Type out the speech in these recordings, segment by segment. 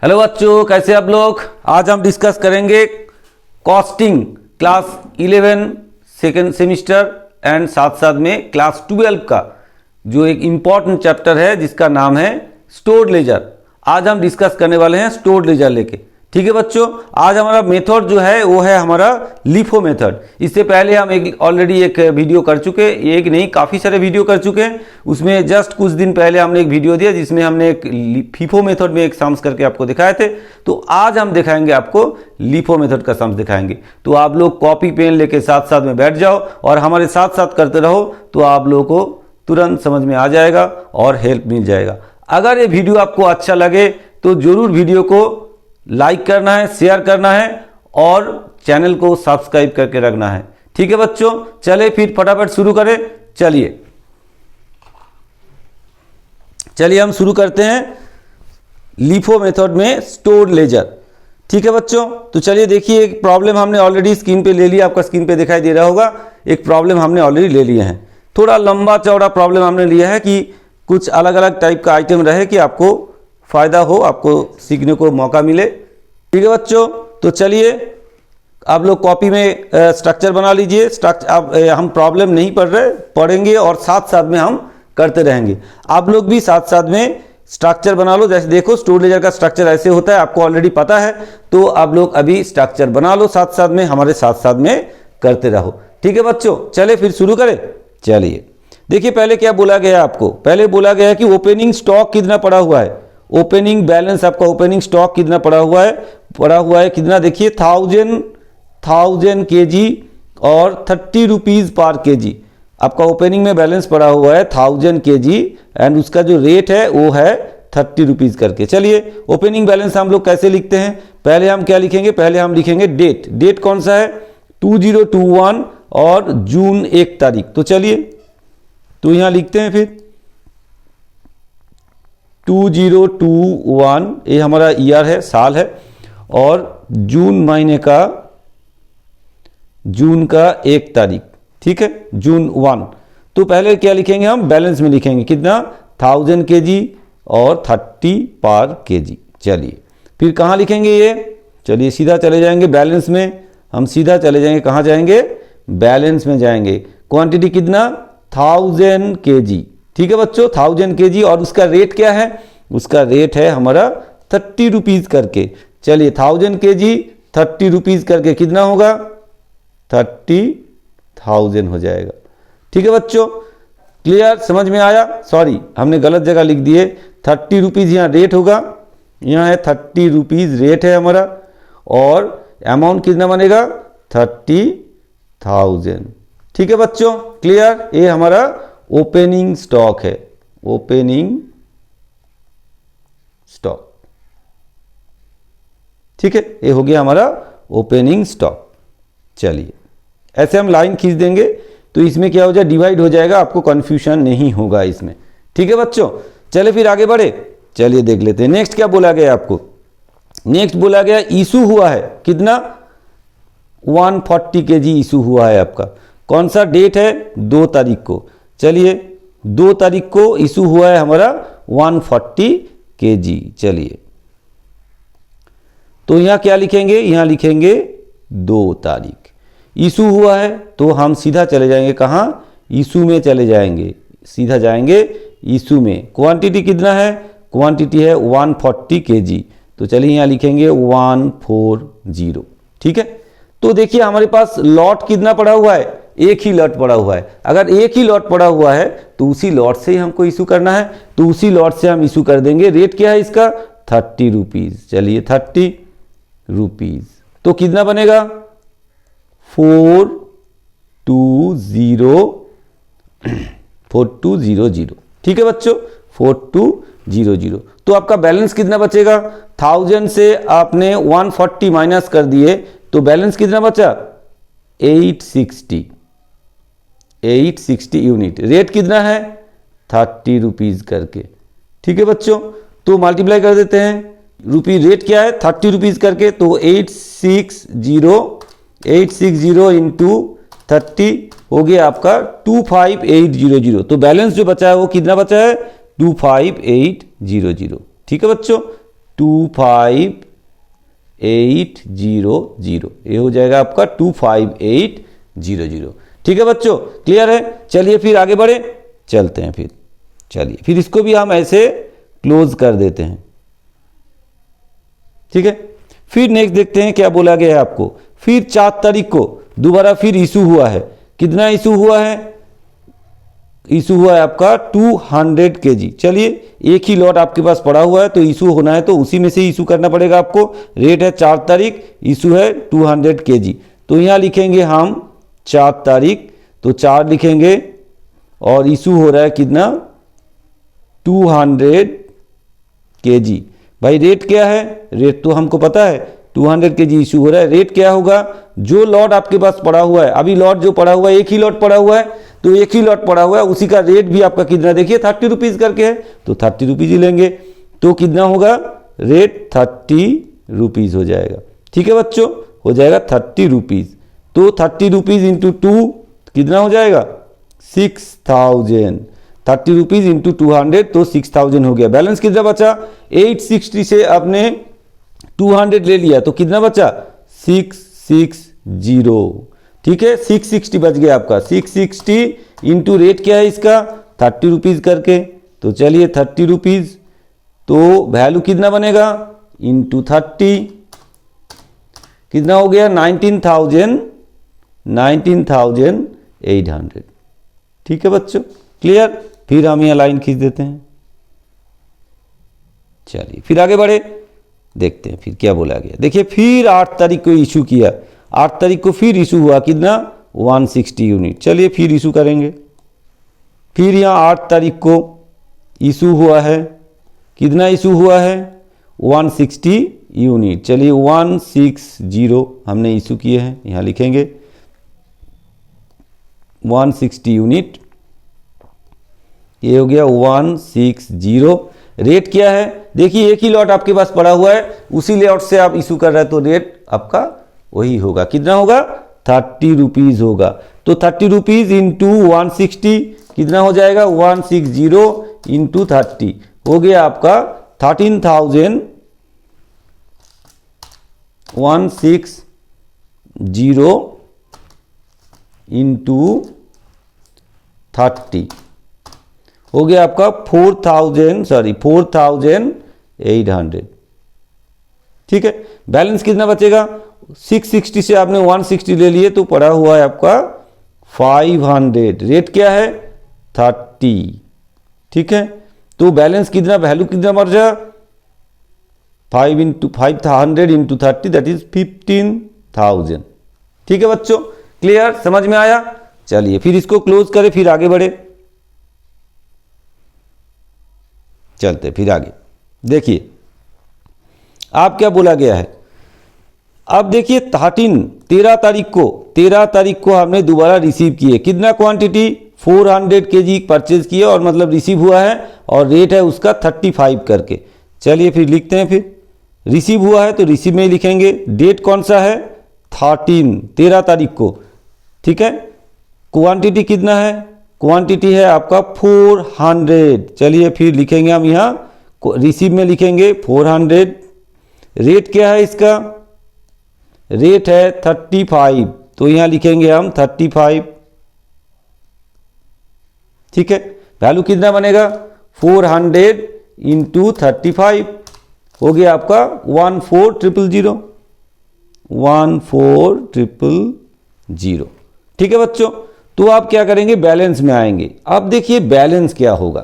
Hello बच्चों, कैसे आप लोग। आज हम डिस्कस करेंगे costing class 11 second semester and साथ साथ में क्लास 12 का जो एक इम्पॉर्टेंट चैप्टर है जिसका नाम है स्टोर्ड लेजर। आज हम डिस्कस करने वाले हैं स्टोर्ड लेजर लेके। ठीक है बच्चों, आज हमारा मेथड जो है वो है हमारा लिफो मेथड। इससे पहले हम ऑलरेडी एक वीडियो कर चुके, एक नहीं काफ़ी सारे वीडियो कर चुके हैं। उसमें जस्ट कुछ दिन पहले हमने एक वीडियो दिया जिसमें हमने एक फीफो मेथड में एक सम्स करके आपको दिखाए थे। तो आज हम दिखाएंगे आपको लिफो मेथड का सम्स दिखाएंगे। तो आप लोग कॉपी पेन लेके साथ साथ में बैठ जाओ और हमारे साथ साथ करते रहो, तो आप लोगों को तुरंत समझ में आ जाएगा और हेल्प मिल जाएगा। अगर ये वीडियो आपको अच्छा लगे तो जरूर वीडियो को लाइक करना है, शेयर करना है और चैनल को सब्सक्राइब करके रखना है। ठीक है बच्चों, चले फिर फटाफट शुरू करें। चलिए हम शुरू करते हैं लिफो मेथड में स्टोर्ड लेजर। ठीक है बच्चों, तो चलिए देखिए, एक प्रॉब्लम हमने ऑलरेडी स्क्रीन पे ले लिया, आपका स्क्रीन पे दिखाई दे रहा होगा। एक प्रॉब्लम हमने ऑलरेडी ले लिया है, थोड़ा लंबा चौड़ा प्रॉब्लम हमने लिया है कि कुछ अलग अलग टाइप का आइटम रहे कि आपको फ़ायदा हो, आपको सीखने को मौका मिले। ठीक है बच्चों, तो चलिए आप लोग कॉपी में स्ट्रक्चर बना लीजिए। अब हम प्रॉब्लम नहीं पढ़ रहे, पढ़ेंगे और साथ साथ में हम करते रहेंगे। आप लोग भी साथ साथ में स्ट्रक्चर बना लो। जैसे देखो स्टोर्ड लेजर का स्ट्रक्चर ऐसे होता है, आपको ऑलरेडी पता है। तो आप लोग अभी स्ट्रक्चर बना लो, साथ साथ में हमारे साथ साथ में करते रहो। ठीक है बच्चों, चले फिर शुरू करें। चलिए देखिए, पहले क्या बोला गया आपको, पहले बोला गया कि ओपनिंग स्टॉक कितना पड़ा हुआ है। ओपनिंग बैलेंस आपका ओपनिंग स्टॉक कितना पड़ा हुआ है कितना, देखिए 1000 kg और 30 रुपीज़ पर kg आपका ओपनिंग में बैलेंस पड़ा हुआ है 1000 kg एंड उसका जो रेट है वो है 30 रुपीज़ करके। चलिए ओपनिंग बैलेंस हम लोग कैसे लिखते हैं, पहले हम क्या लिखेंगे, पहले हम लिखेंगे डेट। डेट कौन सा है, 2021 और जून 1 तारीख। तो चलिए तो यहाँ लिखते हैं फिर 2021, ये हमारा ईयर है, साल है, और जून महीने का जून का 1 तारीख। ठीक है, जून 1। तो पहले क्या लिखेंगे, हम बैलेंस में लिखेंगे कितना, 1000 kg और 30 पर kg। चलिए फिर कहाँ लिखेंगे ये, चलिए सीधा चले जाएंगे बैलेंस में। हम सीधा चले जाएंगे, कहाँ जाएंगे, बैलेंस में जाएंगे। क्वांटिटी कितना, 1000 kg। ठीक है बच्चों, 1000 kg और उसका रेट क्या है, उसका रेट है हमारा 30 रुपीज़ करके। चलिए 1000 kg 30 रुपीज़ करके कितना होगा, 30,000 हो जाएगा। ठीक है बच्चों, क्लियर, समझ में आया। सॉरी हमने गलत जगह लिख दिए, 30 रुपीज़ यहाँ रेट होगा, यहाँ है 30 रुपीज़ रेट है हमारा, और अमाउंट कितना बनेगा, 30,000। ठीक है बच्चों, क्लियर। ये हमारा ओपनिंग स्टॉक है, ओपनिंग स्टॉक। ठीक है, ये हो गया हमारा ओपनिंग स्टॉक। चलिए ऐसे हम लाइन खींच देंगे तो इसमें क्या हो जाए, डिवाइड हो जाएगा, आपको कंफ्यूजन नहीं होगा इसमें। ठीक है बच्चों, चले फिर आगे बढ़े। चलिए देख लेते हैं नेक्स्ट क्या बोला गया आपको। नेक्स्ट बोला गया इशू हुआ है कितना, 140 kg इशू हुआ है आपका। कौन सा डेट है, 2 तारीख को। चलिए 2 तारीख को इशू हुआ है हमारा 140 kg। चलिए तो यहाँ क्या लिखेंगे, यहाँ लिखेंगे 2 तारीख इशू हुआ है। तो हम सीधा चले जाएंगे कहाँ, इशू में चले जाएंगे, सीधा जाएंगे इशू में। क्वांटिटी कितना है, क्वांटिटी है 140 kg। तो चलिए यहाँ लिखेंगे 140। ठीक है, तो देखिए हमारे पास लॉट कितना पड़ा हुआ है, एक ही लॉट पड़ा हुआ है। अगर एक ही लॉट पड़ा हुआ है तो उसी लॉट से ही हमको इशू करना है, तो उसी लॉट से हम इशू कर देंगे। रेट क्या है इसका, 30 रुपीज़। चलिए 30 रुपीज़, तो कितना बनेगा, 4200। ठीक है बच्चों, 4200। तो आपका बैलेंस कितना बचेगा, 1000 से आपने 140 माइनस कर दिए तो बैलेंस कितना बचा, 860 यूनिट। रेट कितना है, 30 रुपीज़ करके। ठीक है बच्चों, तो मल्टीप्लाई कर देते हैं, रुपी रेट क्या है 30 रुपीज़ करके, तो 860 इंटू 30 हो गया आपका 25800। तो बैलेंस जो बचा है वो कितना बचा है, 25800। ठीक है बच्चों, 25800, ये हो जाएगा आपका 25800। ठीक है बच्चों, क्लियर है। चलिए फिर आगे बढ़े, चलते हैं फिर। चलिए फिर इसको भी हम ऐसे क्लोज कर देते हैं। ठीक है, फिर नेक्स्ट देखते हैं क्या बोला गया है आपको। फिर 4 तारीख को दोबारा फिर इशू हुआ है। कितना इशू हुआ है? इशू हुआ है आपका 200 kg। चलिए एक ही लॉट आपके पास पड़ा हुआ है तो इशू होना है तो उसी में से इशू करना पड़ेगा आपको। रेट है 4 तारीख, इशू है 200 kg। तो यहाँ लिखेंगे हम 4 तारीख, तो 4 लिखेंगे और इशू हो रहा है कितना? 200 kg। भाई रेट क्या है? रेट तो हमको पता है 200 kg इशू हो रहा है। रेट क्या होगा? जो लॉट आपके पास पड़ा हुआ है, अभी लॉट जो पड़ा हुआ है एक ही लॉट पड़ा हुआ है, तो एक ही लॉट पड़ा हुआ है, उसी का रेट भी आपका कितना देखिए 30 रुपीज़ करके है, तो 30 रुपीज़ ही लेंगे। तो कितना होगा? रेट 30 रुपीज़ हो जाएगा। ठीक है बच्चों, हो जाएगा 30 रुपीज़। तो 30 रुपीज़ इंटू 2 कितना हो जाएगा? 6000। 30 रुपीज़ इंटू 200 तो 6000 हो गया। बैलेंस कितना बचा? 860 से आपने 200 ले लिया तो कितना बचा? 660। ठीक है, 660 बच गया आपका। 660 इंटू रेट क्या है इसका? 30 रुपीज़ करके। तो चलिए 30 रुपीज़, तो वैल्यू कितना बनेगा? इंटू 30 कितना हो गया? 19,800। ठीक है बच्चों, क्लियर। फिर हम यहाँ लाइन खींच देते हैं। चलिए फिर आगे बढ़े, देखते हैं फिर क्या बोला गया। देखिए फिर 8 तारीख को इशू किया। 8 तारीख को फिर इशू हुआ कितना? 160 यूनिट। चलिए फिर इशू करेंगे। फिर यहाँ 8 तारीख को इशू हुआ है। कितना इशू हुआ है? 160 यूनिट। चलिए 160 हमने इशू किए हैं, यहाँ लिखेंगे 160 यूनिट। ये हो गया 160। रेट क्या है? देखिए एक ही लॉट आपके पास पड़ा हुआ है, उसी लॉट से आप इशू कर रहे हैं तो रेट आपका वही होगा। कितना होगा? 30 रुपीज़ होगा। तो 30 रुपीज़ इंटू 160 कितना हो जाएगा? 160 इंटू 30 हो गया आपका 13,000। 160 इंटू 30 हो गया आपका 4,800। ठीक है, बैलेंस कितना बचेगा? 660 से आपने 160 ले लिए तो पड़ा हुआ है आपका 500। रेट क्या है? 30। ठीक है, तो बैलेंस कितना, वैल्यू कितना बढ़ जाए? 500 इंटू 30 दैट इज 15,000। ठीक है बच्चों, क्लियर, समझ में आया। चलिए फिर इसको क्लोज करें, फिर आगे बढ़े। चलते फिर आगे। देखिए आप क्या बोला गया है। अब देखिए 13 तारीख को हमने दोबारा रिसीव किए। कितना क्वांटिटी? 400 kg परचेज किए और मतलब रिसीव हुआ है और रेट है उसका 35 करके। चलिए फिर लिखते हैं। फिर रिसीव हुआ है तो रिसीव में लिखेंगे। डेट कौन सा है? 13 तारीख को। ठीक है, क्वांटिटी कितना है? क्वांटिटी है आपका 400। चलिए फिर लिखेंगे हम यहाँ, रिसीव में लिखेंगे 400। रेट क्या है इसका? रेट है 35, तो यहाँ लिखेंगे हम 35। ठीक है, वैल्यू कितना बनेगा? 400 इंटू 35 हो गया आपका 14,000। 14,000। ठीक है बच्चों, तो आप क्या करेंगे? बैलेंस में आएंगे। अब देखिए बैलेंस क्या होगा।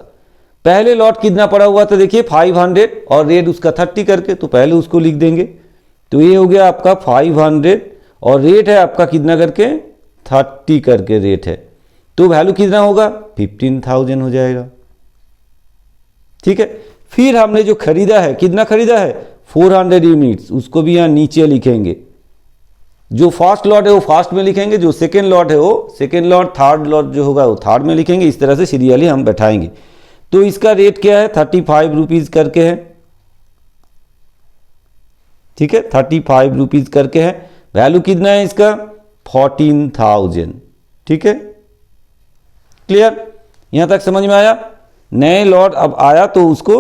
पहले लॉट कितना पड़ा हुआ था? देखिए 500 और रेट उसका 30 करके, तो पहले उसको लिख देंगे। तो ये हो गया आपका 500 और रेट है आपका कितना करके? 30 करके रेट है। तो वैल्यू कितना होगा? 15,000 हो जाएगा। ठीक है, फिर हमने जो खरीदा है, कितना खरीदा है? 400 यूनिट्स, उसको भी यहाँ नीचे लिखेंगे। जो फर्स्ट लॉट है वो फर्स्ट में लिखेंगे, जो सेकेंड लॉट है वो सेकेंड लॉट, थर्ड लॉट जो होगा वो थर्ड में लिखेंगे। इस तरह से सीरियली हम बैठाएंगे। तो इसका रेट क्या है? 35 रुपीज़ करके है। ठीक है, 35 रुपीज़ करके है। वैल्यू कितना है इसका? 14,000। ठीक है, क्लियर, यहां तक समझ में आया। नए लॉट अब आया तो उसको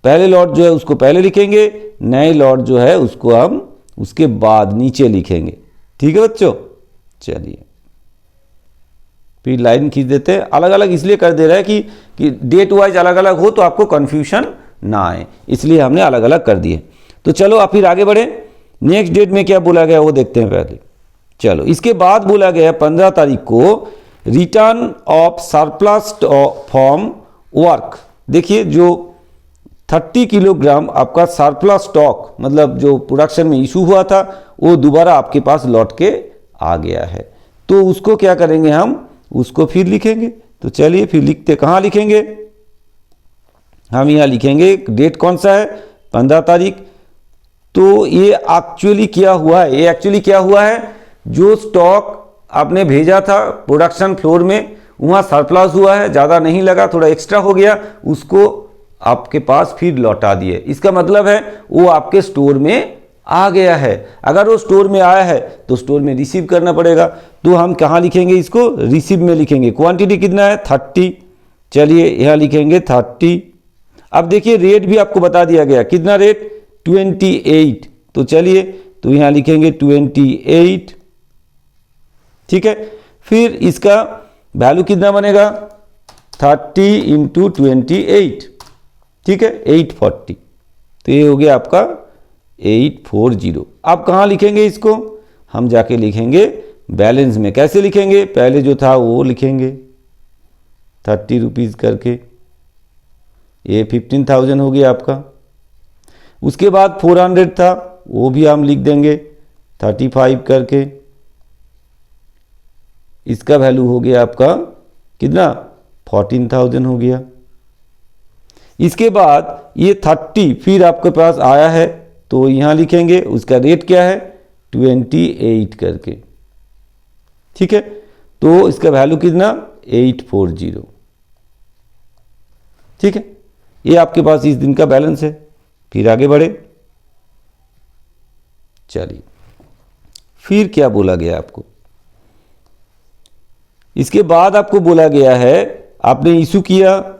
पहले लॉट जो है उसको पहले लिखेंगे, नए लॉट जो है उसको हम उसके बाद नीचे लिखेंगे। ठीक है बच्चों, चलिए फिर लाइन खींच देते हैं। अलग अलग इसलिए कर दे रहा है कि डेट वाइज अलग अलग हो तो आपको कंफ्यूजन ना आए, इसलिए हमने अलग अलग कर दिए। तो चलो आप फिर आगे बढ़े। नेक्स्ट डेट में क्या बोला गया वो देखते हैं पहले। चलो इसके बाद बोला गया 15 तारीख को return of surplus from work. देखिए जो 30 किलोग्राम आपका सरप्लस स्टॉक मतलब जो प्रोडक्शन में इशू हुआ था वो दोबारा आपके पास लौट के आ गया है, तो उसको क्या करेंगे हम उसको फिर लिखेंगे। तो चलिए फिर लिखते, कहाँ लिखेंगे हम, यहाँ लिखेंगे। डेट कौन सा है 15 तारीख। तो ये एक्चुअली क्या हुआ है, ये एक्चुअली क्या हुआ है, जो स्टॉक आपने भेजा था प्रोडक्शन फ्लोर में वहाँ सरप्लस हुआ है, ज़्यादा नहीं लगा, थोड़ा एक्स्ट्रा हो गया, उसको आपके पास फिर लौटा दिए। इसका मतलब है वो आपके स्टोर में आ गया है। अगर वो स्टोर में आया है तो स्टोर में रिसीव करना पड़ेगा। तो हम कहाँ लिखेंगे इसको, रिसीव में लिखेंगे। क्वांटिटी कितना है 30, चलिए यहाँ लिखेंगे 30। अब देखिए रेट भी आपको बता दिया गया, कितना रेट 28। तो चलिए तो यहाँ लिखेंगे 28। ठीक है, फिर इसका वैल्यू कितना बनेगा 30 इंटू 28। ठीक है 840। तो ये हो गया आपका 840। आप कहाँ लिखेंगे इसको, हम जाके लिखेंगे बैलेंस में। कैसे लिखेंगे, पहले जो था वो लिखेंगे 30 रुपीज़ करके, ये 15,000 हो गया आपका। उसके बाद 400 था वो भी हम लिख देंगे 35 करके, इसका वैल्यू हो गया आपका कितना 14,000 हो गया। इसके बाद ये 30 फिर आपके पास आया है तो यहाँ लिखेंगे उसका रेट क्या है 28 करके। ठीक है, तो इसका वैल्यू कितना 840। ठीक है, ये आपके पास इस दिन का बैलेंस है। फिर आगे बढ़े, चलिए फिर क्या बोला गया आपको। इसके बाद आपको बोला गया है आपने इशू किया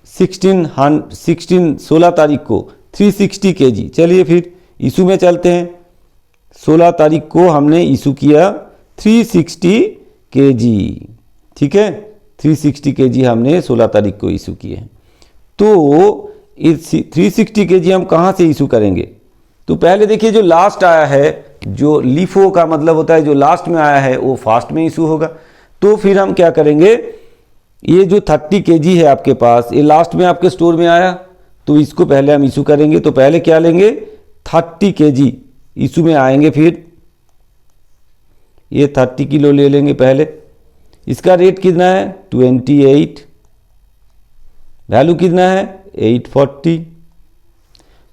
16 तारीख को 360 kg। चलिए फिर इशू में चलते हैं। 16 तारीख को हमने इशू किया 360 kg। ठीक है, 360 kg हमने 16 तारीख को इशू किए हैं। तो इस 360 kg हम कहाँ से इशू करेंगे, तो पहले देखिए जो लास्ट आया है, जो लीफो का मतलब होता है जो लास्ट में आया है वो फास्ट में इशू होगा। तो फिर हम क्या करेंगे, ये जो 30 kg है आपके पास, ये लास्ट में आपके स्टोर में आया तो इसको पहले हम इशू करेंगे। तो पहले क्या लेंगे 30 kg इशू में आएंगे, फिर ये 30 किलो ले लेंगे पहले। इसका रेट कितना है 28, वैल्यू कितना है 840।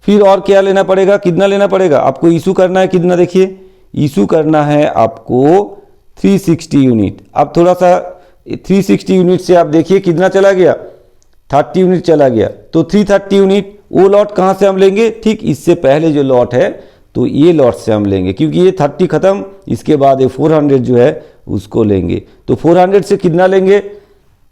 फिर और क्या लेना पड़ेगा, कितना लेना पड़ेगा आपको, इशू करना है कितना, देखिए इशू करना है आपको 360 यूनिट। अब थोड़ा सा 360 यूनिट से आप देखिए कितना चला गया 30 यूनिट चला गया। तो 330 यूनिट वो लॉट कहाँ से हम लेंगे, ठीक इससे पहले जो लॉट है तो ये लॉट से हम लेंगे, क्योंकि ये 30 खत्म, इसके बाद ये 400 जो है उसको लेंगे। तो 400 से कितना लेंगे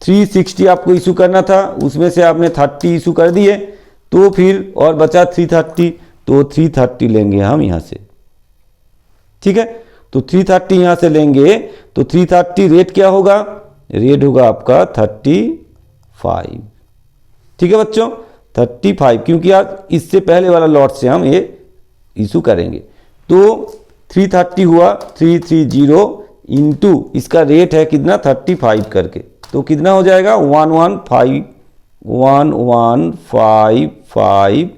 360 आपको इशू करना था, उसमें से आपने 30 इशू कर दिए, तो फिर और बचा 330, तो 330 लेंगे हम यहाँ से। ठीक है, तो 330 यहाँ से लेंगे तो 330 रेट क्या होगा, रेट होगा आपका 35। ठीक है बच्चों 35, क्योंकि आज इससे पहले वाला लॉट से हम ये इशू करेंगे। तो 330 हुआ 330 इंटू इसका रेट है कितना 35 करके, तो कितना हो जाएगा 11550।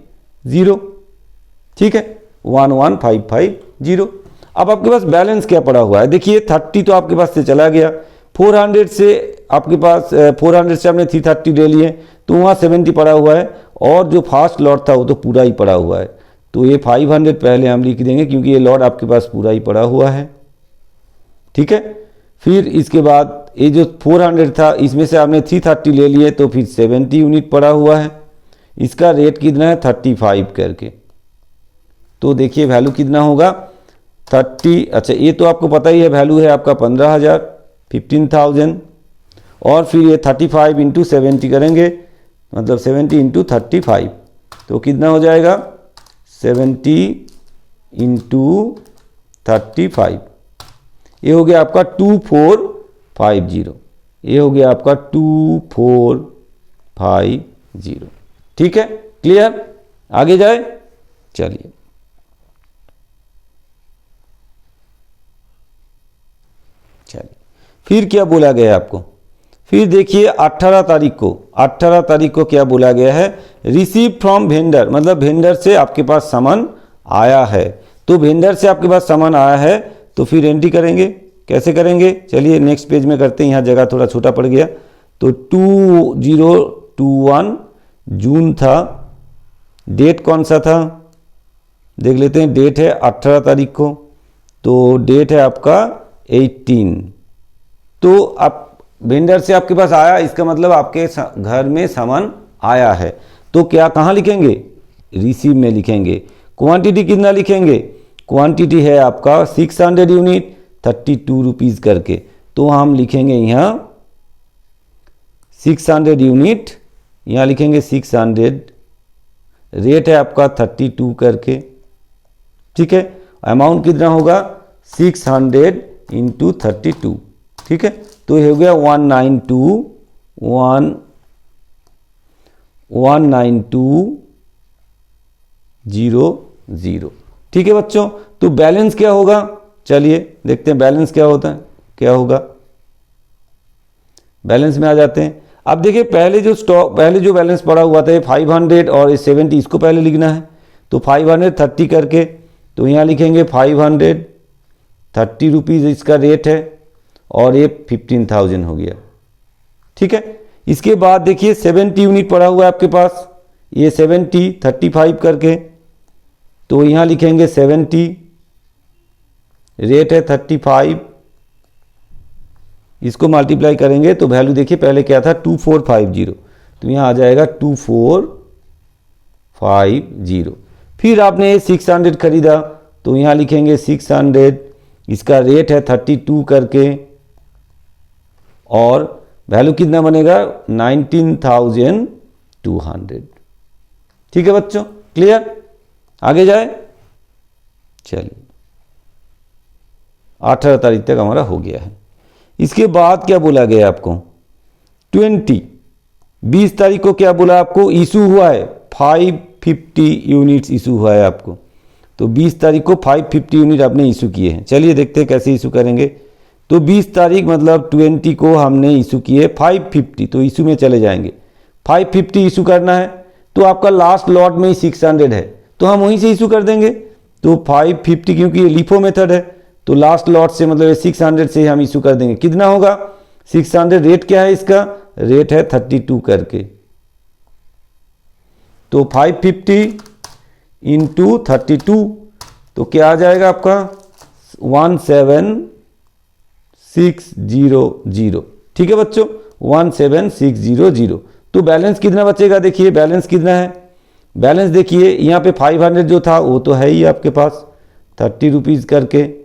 ठीक है 11550। अब आपके पास बैलेंस क्या पड़ा हुआ है, देखिए 30 तो आपके पास से चला गया, 400 से आपके पास 400 से आपने 330 ले लिए तो वहाँ 70 पड़ा हुआ है, और जो फास्ट लॉट था वो तो पूरा ही पड़ा हुआ है। तो ये 500 पहले हम लिख देंगे क्योंकि ये लॉट आपके पास पूरा ही पड़ा हुआ है। ठीक है, फिर इसके बाद ये जो 400 था इसमें से आपने 330 ले लिए तो फिर 70 यूनिट पड़ा हुआ है, इसका रेट कितना है 35 करके। तो देखिए वैल्यू कितना होगा 30, अच्छा ये तो आपको पता ही है, वैल्यू है आपका 15,000 15,000, और फिर ये 35 इंटू 70 करेंगे, मतलब 70 इंटू 35, तो कितना हो जाएगा 70 इंटू 35, ये हो गया आपका 2450, ये हो गया आपका 2450। ठीक है, क्लियर, आगे जाए। चलिए फिर क्या बोला गया है आपको, फिर देखिए 18 तारीख को क्या बोला गया है, रिसीव फ्रॉम वेंडर, मतलब वेंडर से आपके पास सामान आया है। तो वेंडर से आपके पास सामान आया है तो फिर एंट्री करेंगे, कैसे करेंगे, चलिए नेक्स्ट पेज में करते हैं, यहाँ जगह थोड़ा छोटा पड़ गया। तो 2021 जून था, डेट कौन सा था देख लेते हैं, डेट है 18 तारीख को, तो डेट है आपका 18। तो आप वेंडर से आपके पास आया, इसका मतलब आपके घर में सामान आया है। तो क्या कहाँ लिखेंगे, रिसीव में लिखेंगे। क्वांटिटी कितना लिखेंगे, क्वांटिटी है आपका 600 यूनिट 32 रुपीज़ करके, तो हम लिखेंगे यहाँ 600 यूनिट, यहाँ लिखेंगे 600, रेट है आपका 32 करके। ठीक है, अमाउंट कितना होगा 600 इंटू 32। ठीक है, तो ये हो गया 192,000। ठीक है बच्चों, तो बैलेंस क्या होगा, चलिए देखते हैं बैलेंस क्या होता है, क्या होगा। बैलेंस में आ जाते हैं। अब देखिए पहले जो बैलेंस पड़ा हुआ था 500 और 70, इसको पहले लिखना है। तो 530 करके, तो यहाँ लिखेंगे 530 रुपीज़ इसका रेट है, और ये 15,000 हो गया। ठीक है, इसके बाद देखिए 70 यूनिट पड़ा हुआ है आपके पास, ये 70 35 करके, तो यहाँ लिखेंगे 70, रेट है 35, इसको मल्टीप्लाई करेंगे तो वैल्यू देखिए पहले क्या था 2450, तो यहाँ आ जाएगा 2450। फिर आपने 600 खरीदा, तो यहाँ लिखेंगे 600, इसका रेट है 32 करके, और वैल्यू कितना बनेगा 19,200। ठीक है बच्चों, क्लियर, आगे जाए। चलिए 18 तारीख तक हमारा हो गया है। इसके बाद क्या बोला गया आपको, 20 तारीख को क्या बोला आपको, इशू हुआ है 550 यूनिट्स इशू हुआ है आपको। तो 20 तारीख को 550 यूनिट आपने इशू किए हैं। चलिए देखते हैं कैसे इशू करेंगे। तो 20 तारीख मतलब 20 को हमने इशू किए 550, तो इशू में चले जाएंगे। 550 इशू करना है, तो आपका लास्ट लॉट में ही 600 है, तो हम वहीं से इशू कर देंगे। तो 550 क्योंकि ये लिफो मेथड है, तो लास्ट लॉट से मतलब 600 से हम इशू कर देंगे। कितना होगा 600, रेट क्या है इसका, रेट है 32 करके। तो 550 इंटू 32, तो क्या आ जाएगा आपका 17600। ठीक है बच्चों, 17600। तो बैलेंस कितना बचेगा, देखिए बैलेंस कितना है, बैलेंस देखिए यहाँ पे 500 जो था वो तो है ही आपके पास 30 रुपीज़ करके,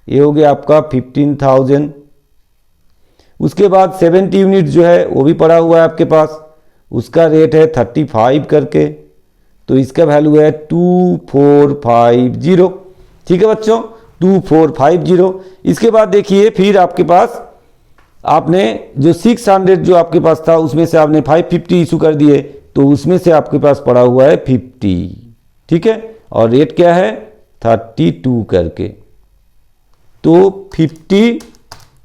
ये हो गया आपका 15,000। उसके बाद 70 यूनिट जो है वो भी पड़ा हुआ है आपके पास, उसका रेट है 35 करके, तो इसका वैल्यू है 2450। ठीक है बच्चों, 2450। इसके बाद देखिए फिर आपके पास आपने जो 600 जो आपके पास था उसमें से आपने 550 इशू कर दिए, तो उसमें से आपके पास पड़ा हुआ है 50। ठीक है, और रेट क्या है 32 करके। तो 50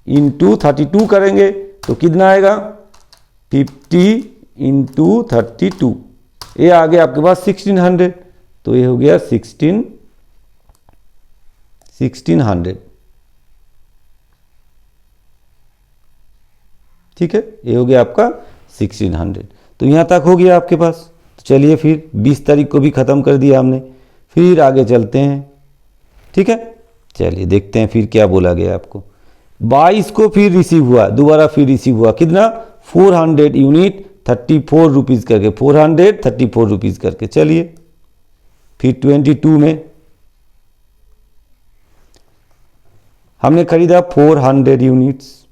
इंटू 32 करेंगे तो कितना आएगा 50 इंटू 32, ये आ गया आपके पास 1600, तो ये हो गया 1600। ठीक है, ये हो गया आपका 1600। तो यहाँ तक हो गया आपके पास। तो चलिए फिर 20 तारीख को भी ख़त्म कर दिया हमने, फिर आगे चलते हैं। ठीक है, चलिए देखते हैं फिर क्या बोला गया आपको। 22 को फिर रिसीव हुआ, दोबारा फिर रिसीव हुआ, कितना 400 यूनिट 34 रुपीज़ करके, 434 रुपीज़ करके। चलिए फिर 22 में हमने खरीदा 400 यूनिट्स,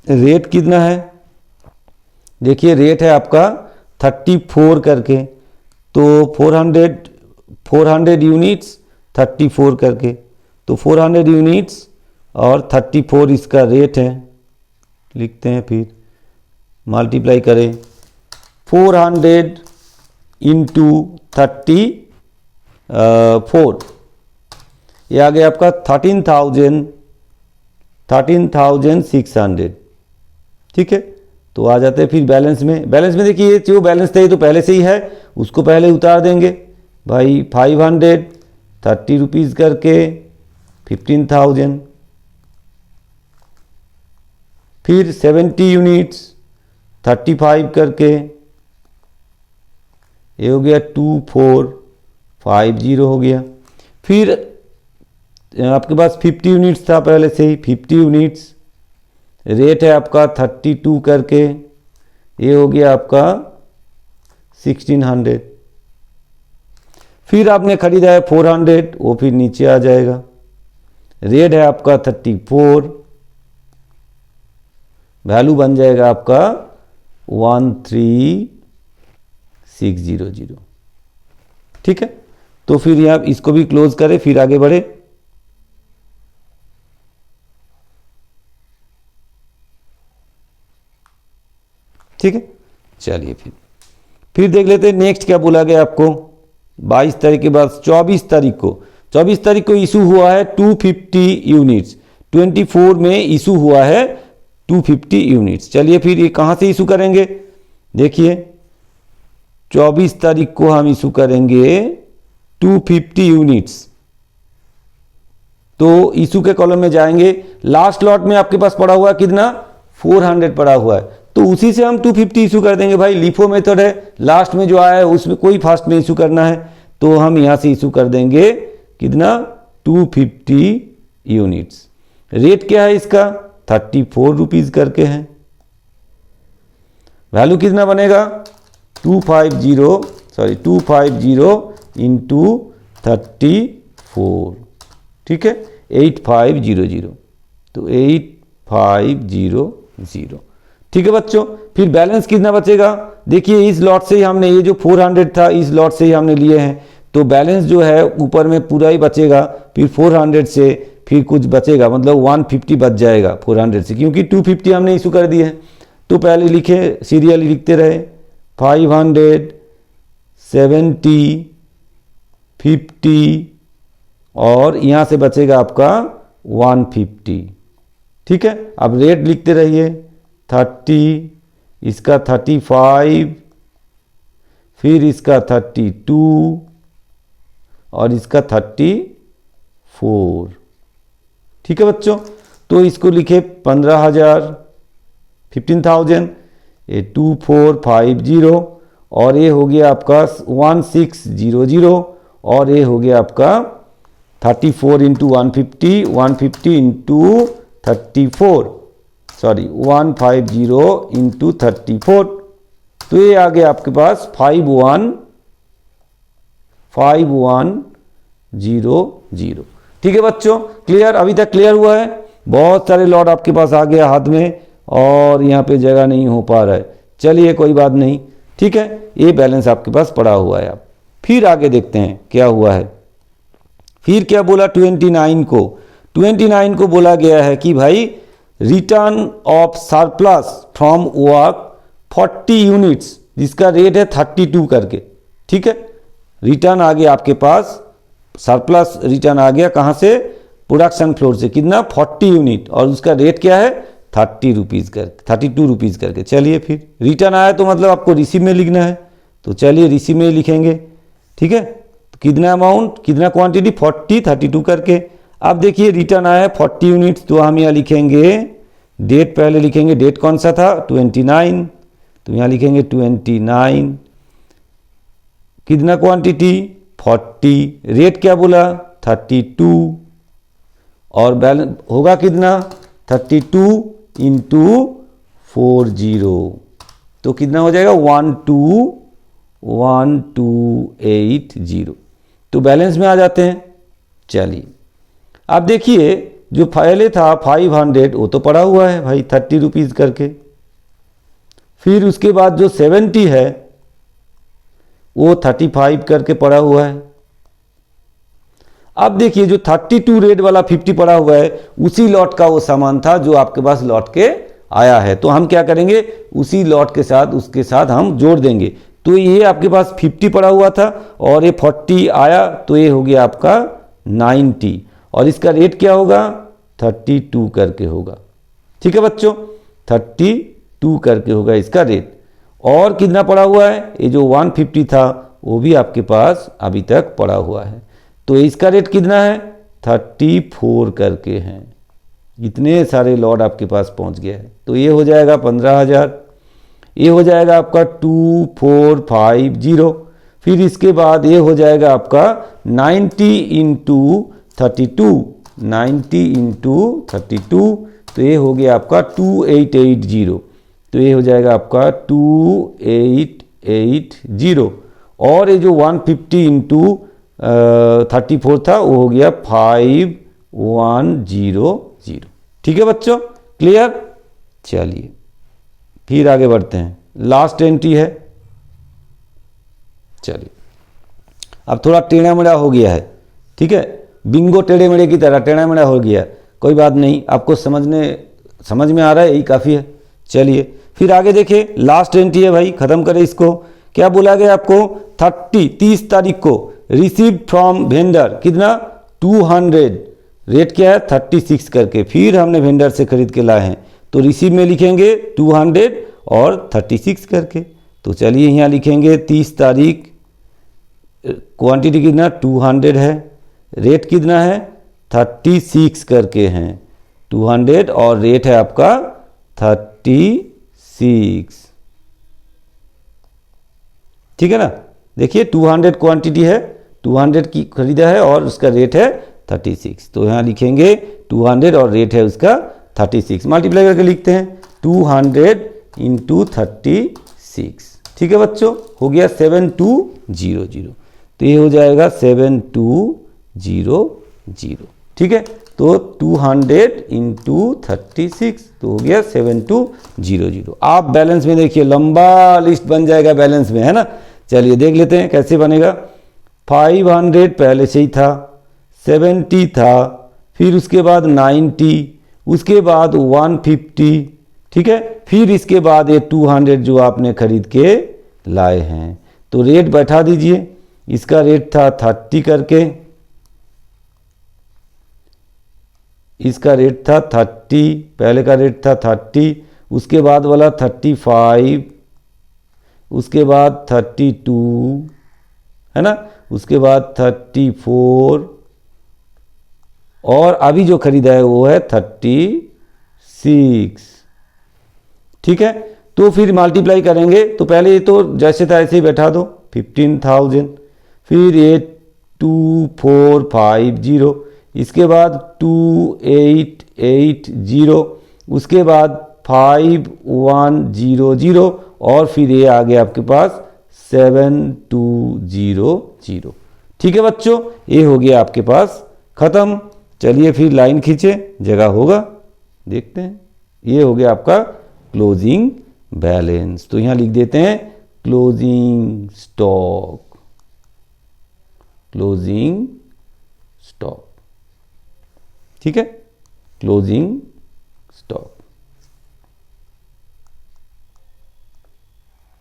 रेट कितना है, देखिए रेट है आपका 34 करके, तो 400 यूनिट्स 34 करके, तो 400 यूनिट्स और 34 इसका रेट है, लिखते हैं, फिर मल्टीप्लाई करें 400 इंटू 34, ये आ गया आपका 13,600। ठीक है, तो आ जाते हैं फिर बैलेंस में। बैलेंस में देखिए जो बैलेंस था ये तो पहले से ही है, उसको पहले उतार देंगे भाई। 530 रुपीज़ करके 15,000, फिर 70 यूनिट्स 35 करके, ये हो गया 2450 हो गया। फिर आपके पास 50 यूनिट्स था पहले से ही, 50 यूनिट्स, रेट है आपका 32 करके, ये हो गया आपका 1600। फिर आपने खरीदा है 400, वो फिर नीचे आ जाएगा, रेट है आपका 34, वैल्यू बन जाएगा आपका 13600। ठीक है, तो फिर यहाँ इसको भी क्लोज करें, फिर आगे बढ़े। ठीक है, चलिए फिर देख लेते हैं नेक्स्ट क्या बोला गया आपको। 22 तारीख के बाद 24 तारीख को इशू हुआ है 250 यूनिट्स, 24 में इशू हुआ है 250 यूनिट्स। चलिए फिर ये कहाँ से इशू करेंगे, देखिए 24 तारीख को हम इशू करेंगे 250 यूनिट्स, तो इशू के कॉलम में जाएंगे। लास्ट लॉट में आपके पास पड़ा हुआ है कितना, 400 पड़ा हुआ है, तो उसी से हम 250 इशू कर देंगे भाई। लिफो मेथड है, लास्ट में जो आया है उसमें कोई फास्ट में इशू करना है, तो हम यहां से इशू कर देंगे कितना, 250 यूनिट्स। रेट क्या है इसका, 34 रुपीज़ करके है। वैल्यू कितना बनेगा, 250 इंटू 34, ठीक है, 8500, तो 8500। ठीक है बच्चों, फिर बैलेंस कितना बचेगा, देखिए इस लॉट से ही हमने, ये जो 400 था इस लॉट से ही हमने लिए हैं, तो बैलेंस जो है ऊपर में पूरा ही बचेगा। फिर 400 से फिर कुछ बचेगा, मतलब 150 बच जाएगा 400 से, क्योंकि 250 हमने इशू कर दिए हैं। तो पहले लिखे, सीरियल लिखते रहे, 500, 70, 50 और यहाँ से बचेगा आपका 150। ठीक है, अब रेट लिखते रहिए, 30, इसका 35, फिर इसका 32 और इसका 34। ठीक है बच्चों, तो इसको लिखे 15,000, 15,000, ये 2450 और ये हो गया आपका 1600 और ये हो गया आपका 34 इंटू 150, 150 इंटू 34, सॉरी 150 इंटू 34, तो ये आ गया आपके पास 5100। ठीक है बच्चों, क्लियर, अभी तक क्लियर हुआ है। बहुत सारे लॉट आपके पास आ गया हाथ में और यहाँ पे जगह नहीं हो पा रहा है, चलिए कोई बात नहीं। ठीक है, ये बैलेंस आपके पास पड़ा हुआ है। आप फिर आगे देखते हैं क्या हुआ है। फिर क्या बोला, 29 को बोला गया है कि भाई return of surplus from work 40 units, जिसका रेट है 32 करके। ठीक है, रिटर्न आ गया आपके पास, सरप्लस रिटर्न आ गया कहाँ से, प्रोडक्शन फ्लोर से, कितना, 40 यूनिट, और उसका रेट क्या है 32 रुपीज़ करके। चलिए फिर रिटर्न आया तो मतलब आपको रिसीव में लिखना है, तो चलिए रिसीव में लिखेंगे। ठीक है, तो कितना अमाउंट, कितना क्वांटिटी, 40, 32 करके। अब देखिए रिटर्न आया है 40 यूनिट्स, तो हम यहाँ लिखेंगे डेट, पहले लिखेंगे डेट कौन सा था, 29, तो यहाँ लिखेंगे 29, कितना क्वांटिटी 40, रेट क्या बोला 32, और बैलेंस होगा कितना 32 इंटू 40, तो कितना हो जाएगा 1280। तो बैलेंस में आ जाते हैं। चलिए अब देखिए जो पहले था 500 वो तो पड़ा हुआ है भाई 30 रुपीज़ करके। फिर उसके बाद जो 70 है वो 35 करके पड़ा हुआ है। अब देखिए जो 32 रेड वाला 50 पड़ा हुआ है उसी लॉट का वो सामान था जो आपके पास लौट के आया है। तो हम क्या करेंगे, उसी लॉट के साथ उसके साथ हम जोड़ देंगे। तो ये आपके पास 50 पड़ा हुआ था और ये 40 आया, तो ये हो गया आपका 90 और इसका रेट क्या होगा 32 करके होगा। ठीक है बच्चों, 32 करके होगा इसका रेट। और कितना पड़ा हुआ है, ये जो 150 था वो भी आपके पास अभी तक पड़ा हुआ है। तो इसका रेट कितना है 34 करके हैं। इतने सारे लॉट आपके पास पहुंच गया है। तो ये हो जाएगा 15,000, ये हो जाएगा आपका 2450। फिर इसके बाद ये हो जाएगा आपका 90 इंटू 32, 90 इंटू 32, तो ये हो गया आपका 2880। तो ये हो जाएगा आपका 2880 और ये जो 150 इंटू 34 था वो हो गया 5100। ठीक है बच्चों, क्लियर। चलिए फिर आगे बढ़ते हैं, लास्ट एंट्री है। चलिए अब थोड़ा टेढ़ा मेढ़ा हो गया है, ठीक है, बिंगो टेढ़े मेढ़े की तरह टेढ़ा मेढ़ा हो गया, कोई बात नहीं, आपको समझ में आ रहा है, यही काफ़ी है। चलिए फिर आगे देखिए, लास्ट एंट्री है भाई, ख़त्म करें इसको। क्या बोला गया आपको 30 तारीख को रिसीव फ्रॉम वेंडर कितना 200, रेट क्या है 36 करके, फिर हमने वेंडर से खरीद के लाए हैं तो रिसीव में लिखेंगे 200 और 36 करके। तो चलिए यहाँ लिखेंगे 30 तारीख, क्वांटिटी कितना 200 है, रेट कितना है 36 करके हैं 200 और रेट है आपका 36। ठीक है ना, देखिए 200 क्वांटिटी है, 200 की खरीदा है और उसका रेट है 36। तो यहाँ लिखेंगे 200 और रेट है उसका 36, मल्टीप्लाई करके लिखते हैं 200 इंटू 36। ठीक है बच्चों, हो गया 7200। तो ये हो जाएगा 7200। ठीक है, तो 200 इंटू 36 तो हो गया 7200। आप बैलेंस में देखिए, लंबा लिस्ट बन जाएगा बैलेंस में, है ना। चलिए देख लेते हैं कैसे बनेगा। 500 पहले से ही था, 70 था, फिर उसके बाद 90, उसके बाद 150, ठीक है, फिर इसके बाद ये 200 जो आपने खरीद के लाए हैं। तो रेट बैठा दीजिए, इसका रेट था 30 करके, इसका रेट था 30, पहले का रेट था 30, उसके बाद वाला 35, उसके बाद 32, है ना, उसके बाद 34 और अभी जो खरीदा है वो है 36। ठीक है, तो फिर मल्टीप्लाई करेंगे तो पहले ये तो जैसे था ऐसे ही बैठा दो 15,000, फिर ये 2450, इसके बाद 2880, उसके बाद 5100 और फिर ये आ गया आपके पास 7200। ठीक है बच्चों, ये हो गया आपके पास खत्म। चलिए फिर लाइन खींचे, जगह होगा, देखते हैं। ये हो गया आपका क्लोजिंग बैलेंस। तो यहाँ लिख देते हैं क्लोजिंग स्टॉक, क्लोजिंग स्टॉक। ठीक है, क्लोजिंग स्टॉक।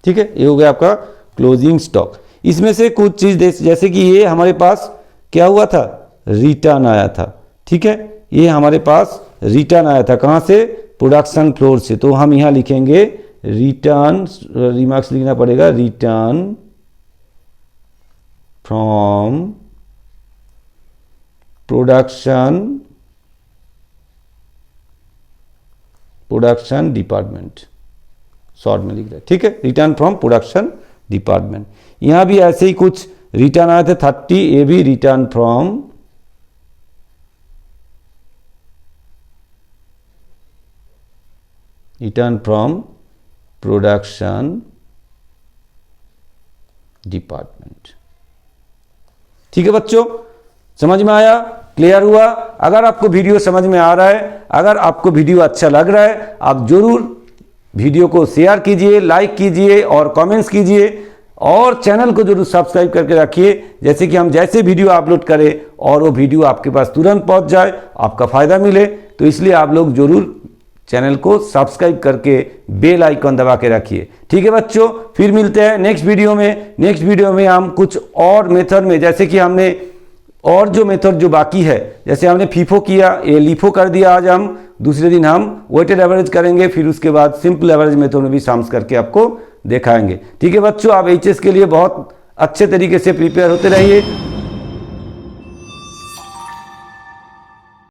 ठीक है, ये हो गया आपका क्लोजिंग स्टॉक। इसमें से कुछ चीज जैसे कि ये हमारे पास क्या हुआ था, रिटर्न आया था। ठीक है, ये हमारे पास रिटर्न आया था, कहाँ से, प्रोडक्शन फ्लोर से। तो हम यहाँ लिखेंगे रिटर्न, रिमार्क्स लिखना पड़ेगा, return from production department, short में लिख रहे हैं। ठीक है, रिटर्न फ्रॉम प्रोडक्शन डिपार्टमेंट। यहां भी ऐसे ही कुछ रिटर्न आए थे 30, ये भी रिटर्न फ्रॉम प्रोडक्शन डिपार्टमेंट। ठीक है बच्चों, समझ में आया, क्लियर हुआ। अगर आपको वीडियो समझ में आ रहा है, अगर आपको वीडियो अच्छा लग रहा है, आप जरूर वीडियो को शेयर कीजिए, लाइक कीजिए और कमेंट्स कीजिए। और चैनल को जरूर सब्सक्राइब करके रखिए, जैसे कि हम जैसे वीडियो अपलोड करें और वो वीडियो आपके पास तुरंत पहुंच जाए, आपका फ़ायदा मिले। तो इसलिए आप लोग जरूर चैनल को सब्सक्राइब करके बेल आइकन दबा के रखिए। ठीक है बच्चों, फिर मिलते हैं नेक्स्ट वीडियो में। नेक्स्ट वीडियो में हम कुछ और मेथड में, जैसे कि हमने और जो मेथड जो बाकी है, जैसे हमने फीफो किया, ये लीफो कर दिया, आज हम दूसरे दिन हम वेटेड एवरेज करेंगे, फिर उसके बाद सिंपल एवरेज मेथड में भी सम्स करके आपको दिखाएंगे। ठीक है बच्चों, आप एचएस के लिए बहुत अच्छे तरीके से प्रिपेयर होते रहिए।